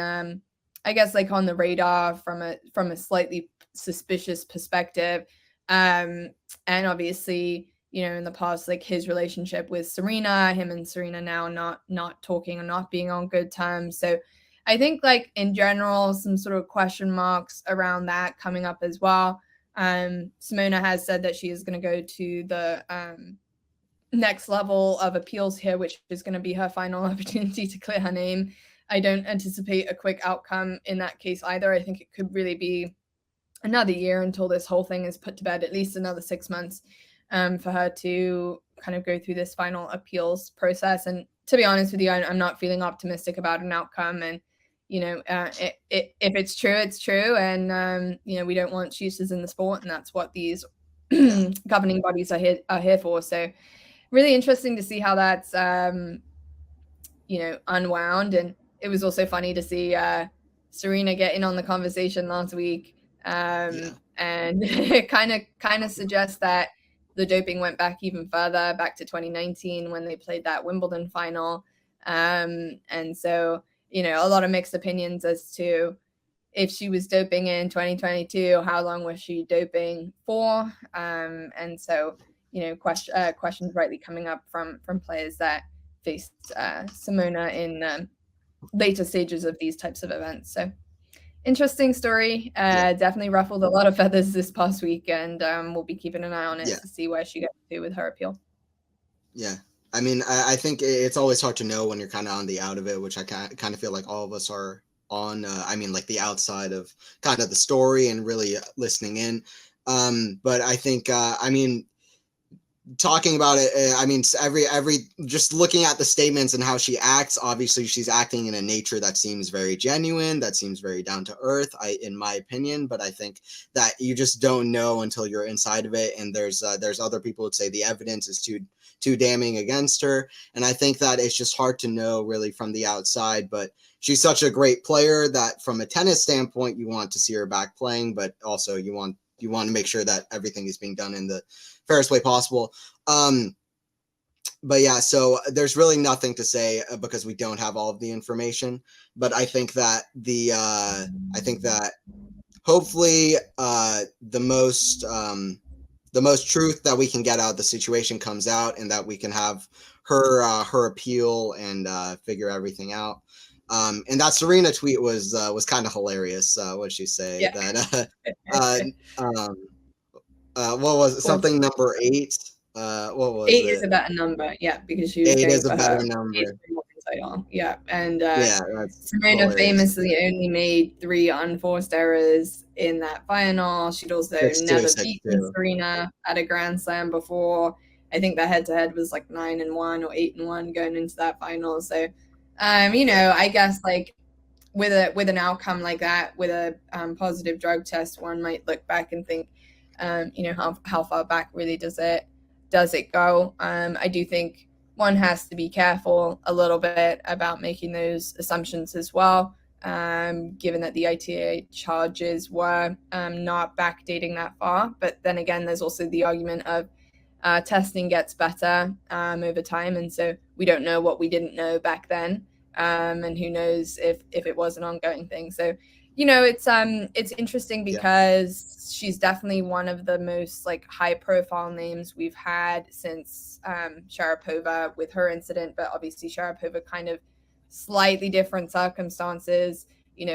I guess, like on the radar from a slightly suspicious perspective. And obviously, in the past, like his relationship with Serena, him and Serena now not talking or not being on good terms. So I think, like, in general, some sort of question marks around that coming up as well. Simona has said that she is going to go to the next level of appeals here, which is going to be her final opportunity to clear her name. I don't anticipate a quick outcome in that case either. I think it could really be another year until this whole thing is put to bed, at least another 6 months for her to kind of go through this final appeals process. And to be honest with you, I'm not feeling optimistic about an outcome. And if it's true, it's true. And, we don't want excuses in the sport. And that's what these governing bodies are here for. So really interesting to see how that's, unwound. And it was also funny to see Serena get in on the conversation last week. And it kind of suggests that the doping went back even further, back to 2019 when they played that Wimbledon final. And so, a lot of mixed opinions as to if she was doping in 2022, how long was she doping for? And so, questions rightly coming up from players that faced Simona in later stages of these types of events. So interesting story. Definitely ruffled a lot of feathers this past week, and we'll be keeping an eye on it to see where she gets to with her appeal. Yeah. I mean, I think it's always hard to know when you're kind of on the out of it, which I kind of feel like all of us are on. I mean, like the outside of kind of the story and really listening in. But I think, talking about it, every just looking at the statements and how she acts, obviously she's acting in a nature that seems very genuine, that seems very down to earth, in my opinion. But I think that you just don't know until you're inside of it. And there's other people who say the evidence is too damning against her. And I think that it's just hard to know really from the outside. But she's such a great player that from a tennis standpoint, you want to see her back playing, but also you want to make sure that everything is being done in the fairest way possible. But yeah, so there's really nothing to say because we don't have all of the information. But I think that hopefully the most truth that we can get out of the situation comes out, and that we can have her appeal and figure everything out. And that Serena tweet was kind of hilarious. What did she say? Yeah. What was it? Something number 8? What was 8 it? is a better number, because she was 8 going is for a better number. Title. Yeah, and that's Serena hilarious. famously only made 3 unforced errors in that final. She'd also never beaten Serena at a Grand Slam before. I think the head-to-head was like 9-1 or 8-1 going into that final. So, I guess like with an outcome like that, with a positive drug test, one might look back and think, how far back really does it go? I do think one has to be careful a little bit about making those assumptions as well, given that the ITA charges were not backdating that far. But then again, there's also the argument of testing gets better over time, and so we don't know what we didn't know back then, and who knows if it was an ongoing thing. So, it's interesting because she's definitely one of the most like high profile names we've had since Sharapova with her incident, but obviously Sharapova kind of slightly different circumstances,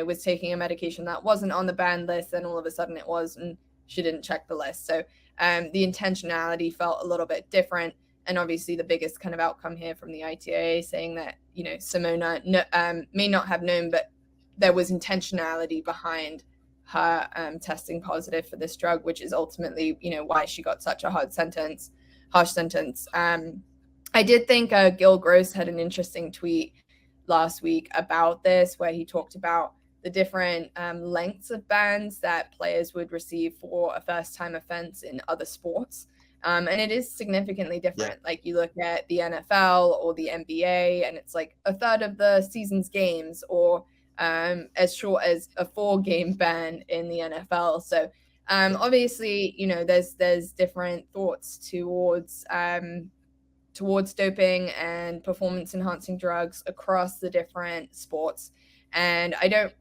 was taking a medication that wasn't on the banned list, and all of a sudden it was, and she didn't check the list. So the intentionality felt a little bit different. And obviously the biggest kind of outcome here from the ITA saying that, Simona may not have known, but there was intentionality behind her testing positive for this drug, which is ultimately, why she got such a harsh sentence. I did think Gil Gross had an interesting tweet last week about this, where he talked about the different lengths of bans that players would receive for a first-time offense in other sports. And it is significantly different. Yeah. Like you look at the NFL or the NBA, and it's like a third of the season's games, or as short as a 4-game ban in the NFL. So obviously, there's different thoughts towards doping and performance enhancing drugs across the different sports. And I don't,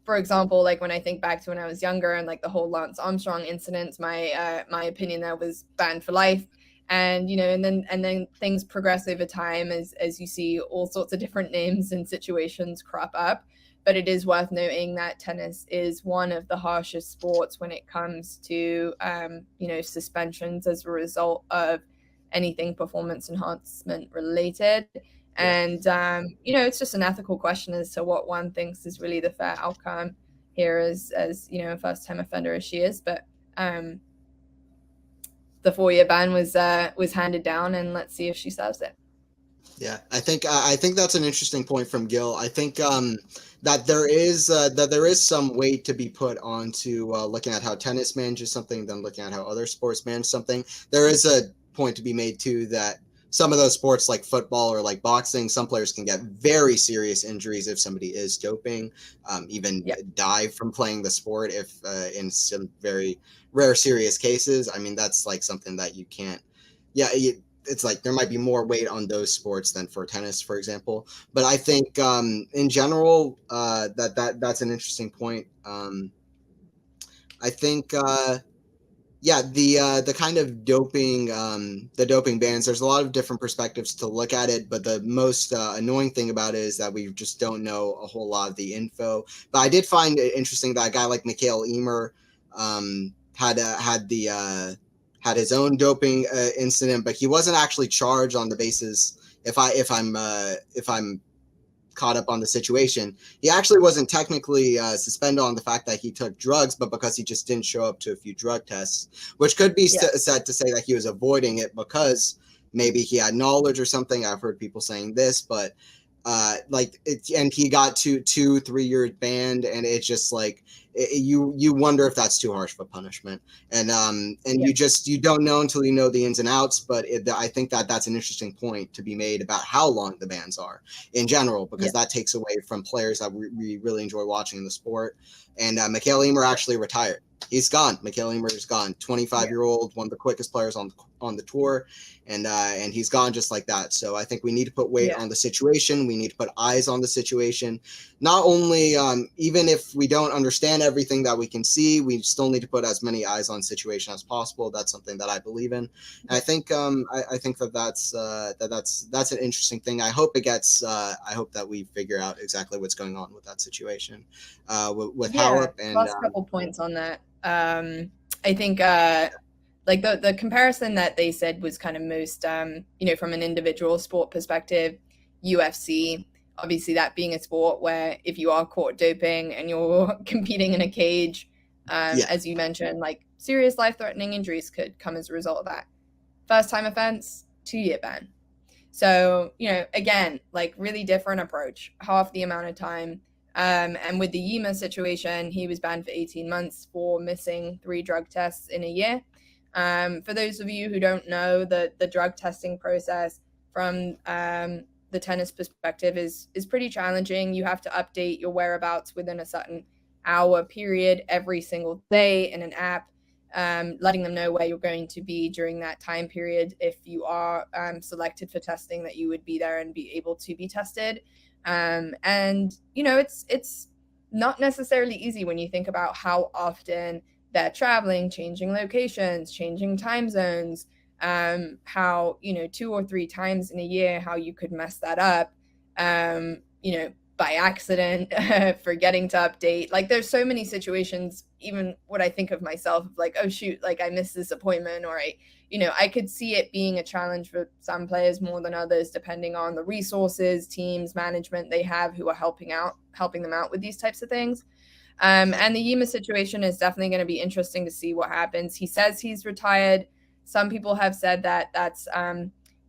for example, like when I think back to when I was younger and like the whole Lance Armstrong incident, my opinion there was banned for life. And, and then things progress over time as you see all sorts of different names and situations crop up. But it is worth noting that tennis is one of the harshest sports when it comes to, suspensions as a result of anything performance enhancement related. And, it's just an ethical question as to what one thinks is really the fair outcome here as a first-time offender as she is. But the 4-year ban was handed down, and let's see if she serves it. Yeah, I think that's an interesting point from Gil. I think that there is some weight to be put onto looking at how tennis manages something, then looking at how other sports manage something. There is a point to be made too that some of those sports like football or like boxing, some players can get very serious injuries if somebody is doping, even die from playing the sport if in some very rare serious cases. I mean, that's like something that you can't, it's like there might be more weight on those sports than for tennis, for example. But I think in general, that's an interesting point. I think the kind of doping, the doping bans, there's a lot of different perspectives to look at it, but the most annoying thing about it is that we just don't know a whole lot of the info. But I did find it interesting that a guy like Mikael Ymer had his own doping incident, but he wasn't actually charged on the basis, if I'm caught up on the situation, he actually wasn't technically suspended on the fact that he took drugs, but because he just didn't show up to a few drug tests, which could be said to say that he was avoiding it because maybe he had knowledge or something. I've heard people saying this, but and he got 2-3 years banned, and it's just like you wonder if that's too harsh of a punishment, and you don't know until you know the ins and outs. But I think that's an interesting point to be made about how long the bans are in general, because that takes away from players that we really enjoy watching in the sport. And Mikael Ymer actually retired. He's gone. Mikael Ymer is gone. 25-year-old, one of the quickest players on the tour, and he's gone just like that. So I think we need to put weight on the situation. We need to put eyes on the situation. Not only, even if we don't understand everything that we can see, we still need to put as many eyes on the situation as possible. That's something that I believe in. And I think I think that's an interesting thing. I hope it gets. I hope that we figure out exactly what's going on with that situation with Halep. And last couple points on that. I think like the comparison that they said was kind of most from an individual sport perspective, UFC, obviously that being a sport where if you are caught doping and you're competing in a cage, as you mentioned, like serious life-threatening injuries could come as a result of that. First time offense, 2-year ban. So, again, like really different approach, half the amount of time. And with the Yima situation, he was banned for 18 months for missing 3 drug tests in a year. For those of you who don't know, the drug testing process from the tennis perspective is pretty challenging. You have to update your whereabouts within a certain hour period every single day in an app, letting them know where you're going to be during that time period. If you are selected for testing, that you would be there and be able to be tested. And it's not necessarily easy when you think about how often they're traveling, changing locations, changing time zones, how 2 or 3 times in a year, how you could mess that up, by accident, forgetting to update. Like, there's so many situations, even what I think of myself, like, oh shoot, like I missed this appointment, or I could see it being a challenge for some players more than others, depending on the resources, teams, management they have who are helping them out with these types of things. And the Yima situation is definitely going to be interesting to see what happens. He says he's retired. Some people have said that that's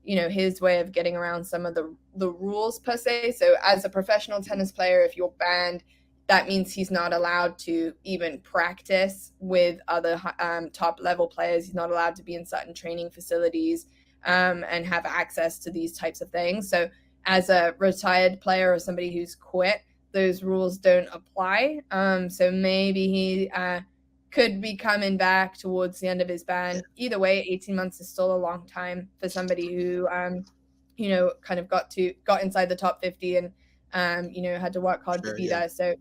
his way of getting around some of the rules per se. So as a professional tennis player, if you're banned, that means he's not allowed to even practice with other top level players. He's not allowed to be in certain training facilities and have access to these types of things. So as a retired player or somebody who's quit, those rules don't apply. So maybe he could be coming back towards the end of his ban. Either way, 18 months is still a long time for somebody who, kind of got inside the top 50 and, had to work hard to be there. So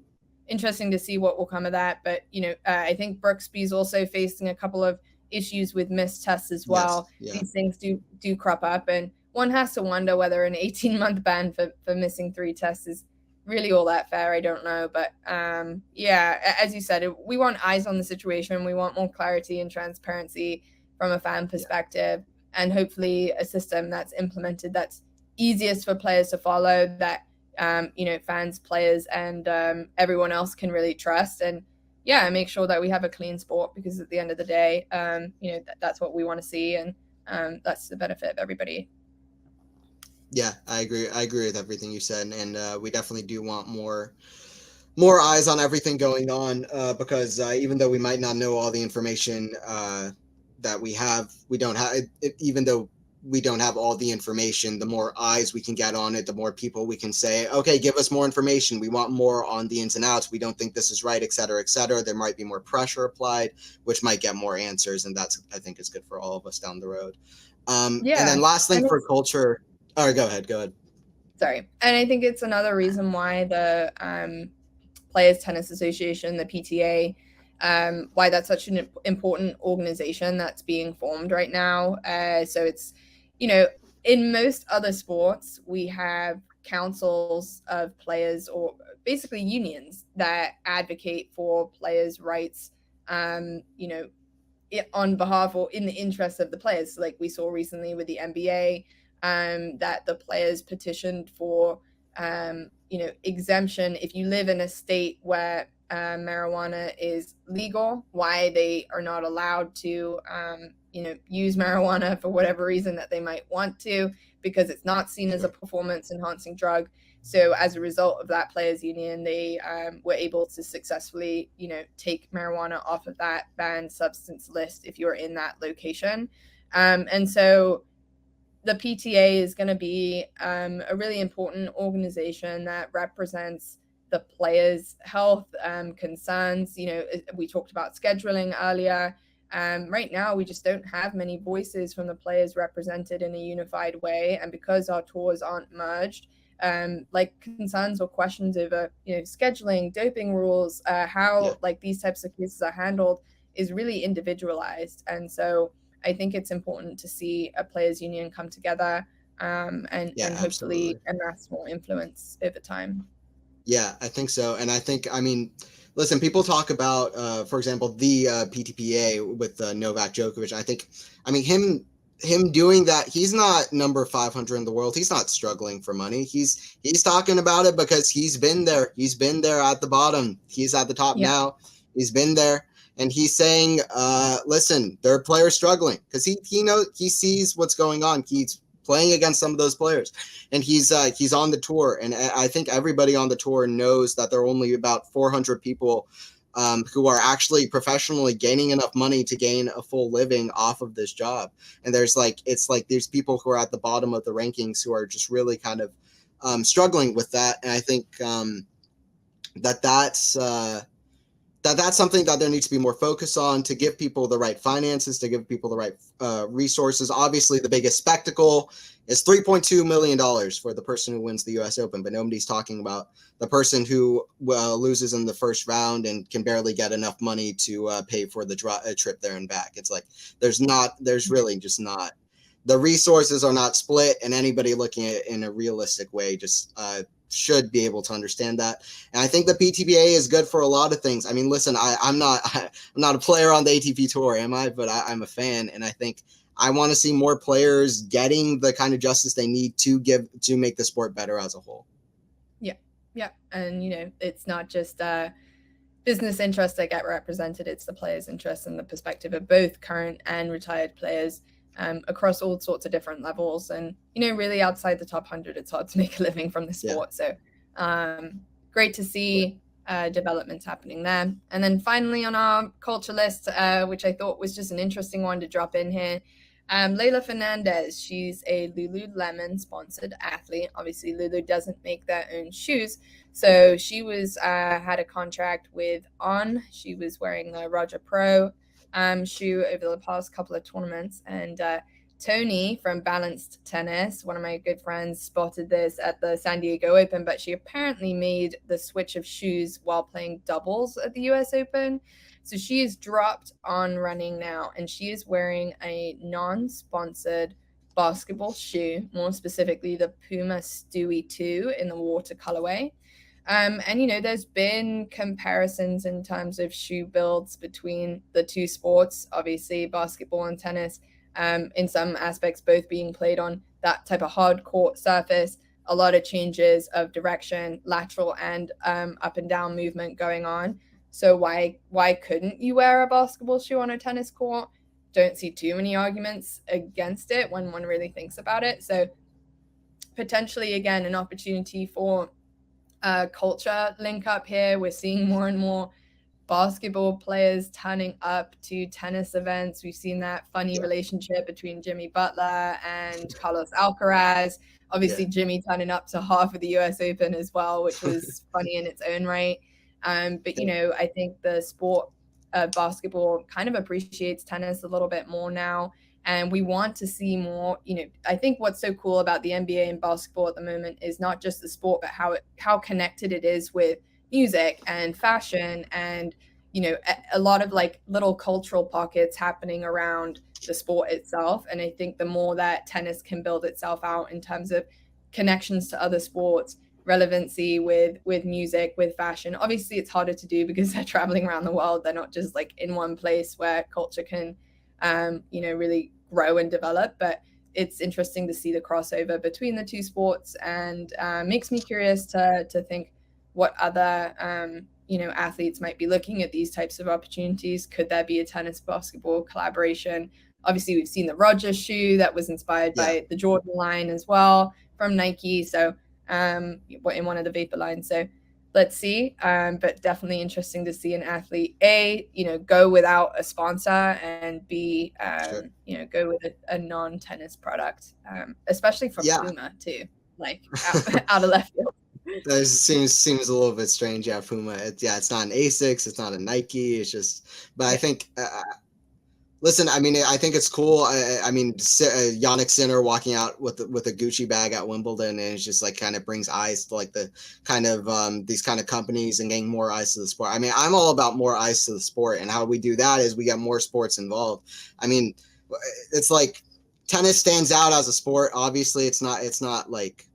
interesting to see what will come of that. But, I think Brooksby's also facing a couple of issues with missed tests as well. Yes, yeah. These things do crop up, and one has to wonder whether an 18-month ban for missing 3 tests is really all that fair. I don't know. But as you said, we want eyes on the situation. We want more clarity and transparency from a fan perspective, and hopefully a system that's implemented that's easiest for players to follow, that fans, players, and everyone else can really trust, and make sure that we have a clean sport, because at the end of the day, that's what we want to see, and that's the benefit of everybody. Yeah, I agree with everything you said, and we definitely do want more eyes on everything going on, because even though we might not know all the information that we don't have, even though we don't have all the information, the more eyes we can get on it, the more people we can say, okay, give us more information. We want more on the ins and outs. We don't think this is right, et cetera, et cetera. There might be more pressure applied, which might get more answers, and that's, I think, is good for all of us down the road. And then last thing for culture. All right, go ahead. Sorry. And I think it's another reason why the Players Tennis Association, the PTA, why that's such an important organization that's being formed right now. So it's, in most other sports, we have councils of players, or basically unions, that advocate for players' rights, on behalf or in the interest of the players. Like we saw recently with the NBA, that the players petitioned for, exemption if you live in a state where marijuana is legal, why they are not allowed to, use marijuana for whatever reason that they might want to, because it's not seen as a performance enhancing drug. So as a result of that players union, they were able to successfully, take marijuana off of that banned substance list if you're in that location. And so the PTA is going to be a really important organization that represents the players' health concerns. We talked about scheduling earlier. Right now, we just don't have many voices from the players represented in a unified way. And because our tours aren't merged, like concerns or questions over, scheduling, doping rules, how like these types of cases are handled is really individualized. And so I think it's important to see a players union come together and hopefully amass more influence over time. Yeah, I think so. And I think, listen, people talk about, for example, the PTPA with Novak Djokovic. I think, him doing that, he's not number 500 in the world. He's not struggling for money. He's talking about it because he's been there. He's been there at the bottom. He's at the top now. He's been there. And he's saying, listen, there are players struggling, because he knows, he sees what's going on. He's playing against some of those players. And he's on the tour, and I think everybody on the tour knows that there are only about 400 people who are actually professionally gaining enough money to gain a full living off of this job. And there's there's people who are at the bottom of the rankings who are just really kind of struggling with that. And I think that's something that there needs to be more focus on, to give people the right finances, to give people the right resources. Obviously, the biggest spectacle is $3.2 million for the person who wins the U.S. Open, but nobody's talking about the person who loses in the first round and can barely get enough money to pay for the trip there and back. It's like there's really just not. The resources are not split, and anybody looking at it in a realistic way just should be able to understand that. And I think the PTBA is good for a lot of things. I mean, listen, I'm not a player on the ATP tour, am I? But I'm a fan, and I think I want to see more players getting the kind of justice they need to make the sport better as a whole. Yeah, and it's not just business interests that get represented; it's the players' interests and the perspective of both current and retired players. Across all sorts of different levels, and really outside the top 100, it's hard to make a living from the sport. So great to see developments happening there. And then finally on our culture list, which I thought was just an interesting one to drop in here, Leylah Fernandez. She's a Lululemon sponsored athlete. Obviously Lulu doesn't make their own shoes, so she was had a contract with On. She was wearing the Roger Pro shoe over the past couple of tournaments, and Tony from Balanced Tennis, one of my good friends, spotted this at the San Diego Open, but she apparently made the switch of shoes while playing doubles at the US Open. So she is dropped On running now, and she is wearing a non-sponsored basketball shoe, more specifically the Puma Stewie 2 in the water colorway. And there's been comparisons in terms of shoe builds between the two sports, obviously basketball and tennis, in some aspects both being played on that type of hard court surface, a lot of changes of direction, lateral and up and down movement going on. So why couldn't you wear a basketball shoe on a tennis court? Don't see too many arguments against it when one really thinks about it. So potentially, again, an opportunity for culture link up here. We're seeing more and more basketball players turning up to tennis events. We've seen that funny relationship between Jimmy Butler and Carlos Alcaraz. Obviously, Jimmy turning up to half of the US Open as well, which was funny in its own right. But I think the sport of basketball kind of appreciates tennis a little bit more now. And we want to see more, I think what's so cool about the NBA and basketball at the moment is not just the sport, but how connected it is with music and fashion and, a lot of like little cultural pockets happening around the sport itself. And I think the more that tennis can build itself out in terms of connections to other sports, relevancy with music, with fashion, obviously it's harder to do because they're traveling around the world. They're not just like in one place where culture can really grow and develop. But it's interesting to see the crossover between the two sports, and makes me curious to think what other athletes might be looking at these types of opportunities. Could there be a tennis basketball collaboration? Obviously we've seen the Roger shoe that was inspired by the Jordan line as well from Nike, so in one of the Vapor lines. So let's see, but definitely interesting to see an athlete go without a sponsor, and B go with a non-tennis product, especially from Puma too, like out of left field. That seems a little bit strange. Puma. It's not an Asics, it's not a Nike. It's just, but I think. Listen, I mean, I think it's cool. I mean, Jannik Sinner walking out with a Gucci bag at Wimbledon, and it's just like kind of brings eyes to like the kind of these kind of companies and getting more eyes to the sport. I mean, I'm all about more eyes to the sport, and how we do that is we get more sports involved. I mean, it's like tennis stands out as a sport. Obviously, it's not like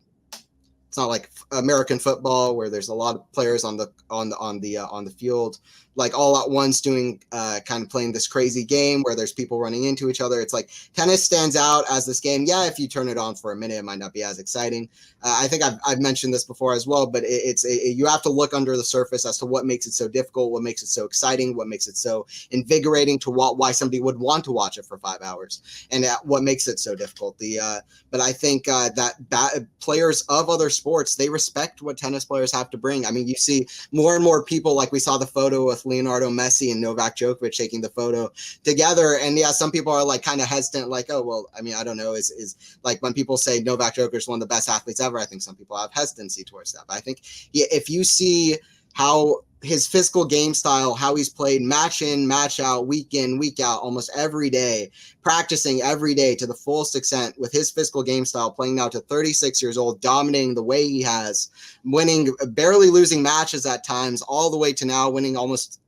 It's not like American football where there's a lot of players on the field, like all at once doing kind of playing this crazy game where there's people running into each other. It's like tennis stands out as this game. Yeah, if you turn it on for a minute, it might not be as exciting. I think I've mentioned this before as well, but you have to look under the surface as to what makes it so difficult, what makes it so exciting, what makes it so invigorating to why somebody would want to watch it for 5 hours, and what makes it so difficult. But I think that players of other sports, they respect what tennis players have to bring. I mean, you see more and more people, like we saw the photo with Leonardo Messi and Novak Djokovic taking the photo together. And yeah, some people are like kind of hesitant, like, oh, well, I mean, I don't know, is like when people say Novak Djokovic is one of the best athletes ever, I think some people have hesitancy towards that. But I think if you see how his physical game style, how he's played match in, match out, week in, week out, almost every day, practicing every day to the fullest extent with his physical game style, playing now to 36 years old, dominating the way he has, winning, barely losing matches at times, all the way to now winning, almost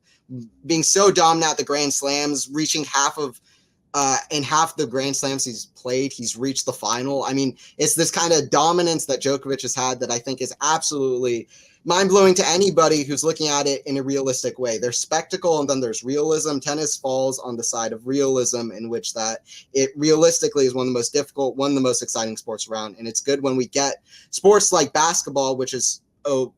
being so dominant at the Grand Slams, reaching in half the Grand Slams he's played, he's reached the final. I mean, it's this kind of dominance that Djokovic has had that I think is absolutely mind-blowing to anybody who's looking at it in a realistic way. There's spectacle and then there's realism. Tennis falls on the side of realism, in which that it realistically is one of the most difficult, one of the most exciting sports around. And it's good when we get sports like basketball, which is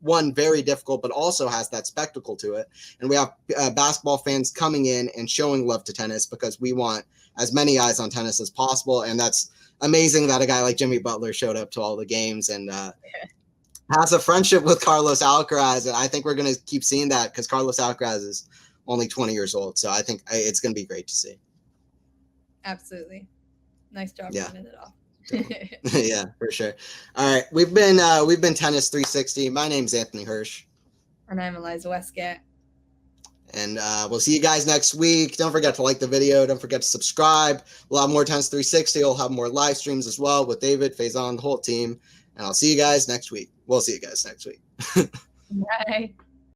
one, very difficult, but also has that spectacle to it. And we have basketball fans coming in and showing love to tennis because we want as many eyes on tennis as possible. And that's amazing that a guy like Jimmy Butler showed up to all the games and has a friendship with Carlos Alcaraz. And I think we're going to keep seeing that because Carlos Alcaraz is only 20 years old. So I think it's going to be great to see. Absolutely. Nice job running it off. Yeah, for sure. All right. We've been Tennis 360. My name's Anthony Hirsch. And I'm Eliza Wastcoat. And we'll see you guys next week. Don't forget to like the video. Don't forget to subscribe. We'll have more Tennis 360. We'll have more live streams as well with David, Faison, the whole team. And I'll see you guys next week. We'll see you guys next week. Bye.